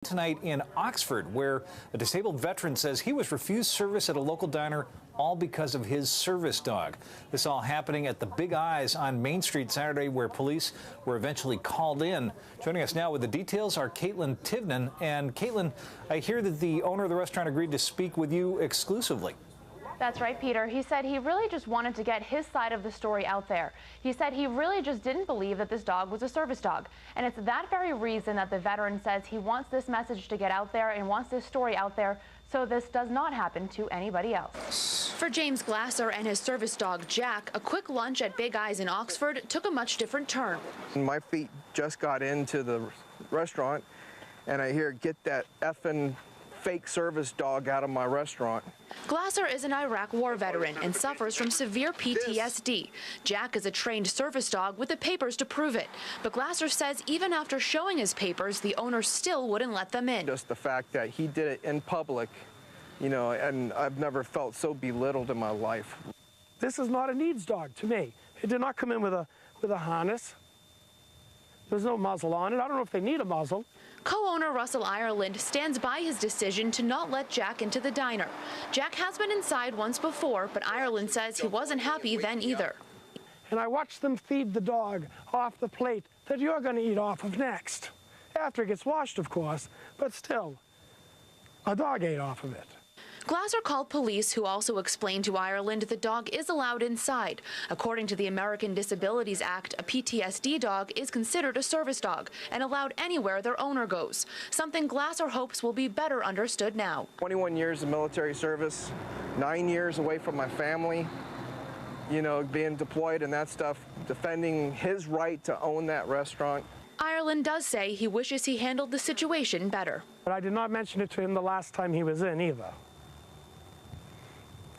Tonight in Oxford, where a disabled veteran says he was refused service at a local diner all because of his service dog. This all happening at the Big Eyes on Main Street Saturday, where police were eventually called in. Joining us now with the details are Caitlin Tivnan. And Caitlin, I hear that the owner of the restaurant agreed to speak with you exclusively. That's right, Peter. He said he really just wanted to get his side of the story out there. He said he really just didn't believe that this dog was a service dog. And it's that very reason that the veteran says he wants this message to get out there and wants this story out there so this does not happen to anybody else. For James Glasser and his service dog, Jack, a quick lunch at Big Eyes in Oxford took a much different turn. My feet just got into the restaurant, and I hear, "Get that effing fake service dog out of my restaurant." Glasser is an Iraq war veteran and suffers from severe PTSD. Jack is a trained service dog with the papers to prove it. But Glasser says even after showing his papers, the owner still wouldn't let them in. Just the fact that he did it in public, and I've never felt so belittled in my life. This is not a needs dog to me. It did not come in with a harness. There's no muzzle on it. I don't know if they need a muzzle. Co-owner Russell Ireland stands by his decision to not let Jack into the diner. Jack has been inside once before, but Ireland says he wasn't happy then either. And I watched them feed the dog off the plate that you're going to eat off of next. After it gets washed, of course, but still, a dog ate off of it. Glasser called police, who also explained to Ireland the dog is allowed inside. According to the American Disabilities Act, a PTSD dog is considered a service dog and allowed anywhere their owner goes, something Glasser hopes will be better understood now. 21 years of military service, 9 years away from my family, being deployed and that stuff, defending his right to own that restaurant. Ireland does say he wishes he handled the situation better. But I did not mention it to him the last time he was in either.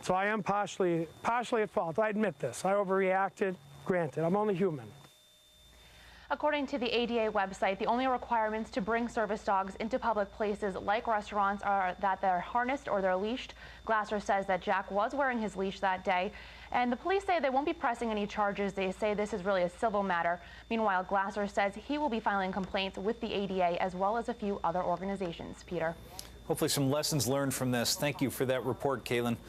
So I am partially at fault. I admit this. I overreacted. Granted, I'm only human. According to the ADA website, the only requirements to bring service dogs into public places like restaurants are that they're harnessed or they're leashed. Glasser says that Jack was wearing his leash that day, and the police say they won't be pressing any charges. They say this is really a civil matter. Meanwhile, Glasser says he will be filing complaints with the ADA as well as a few other organizations. Peter. Hopefully some lessons learned from this. Thank you for that report, Caitlin.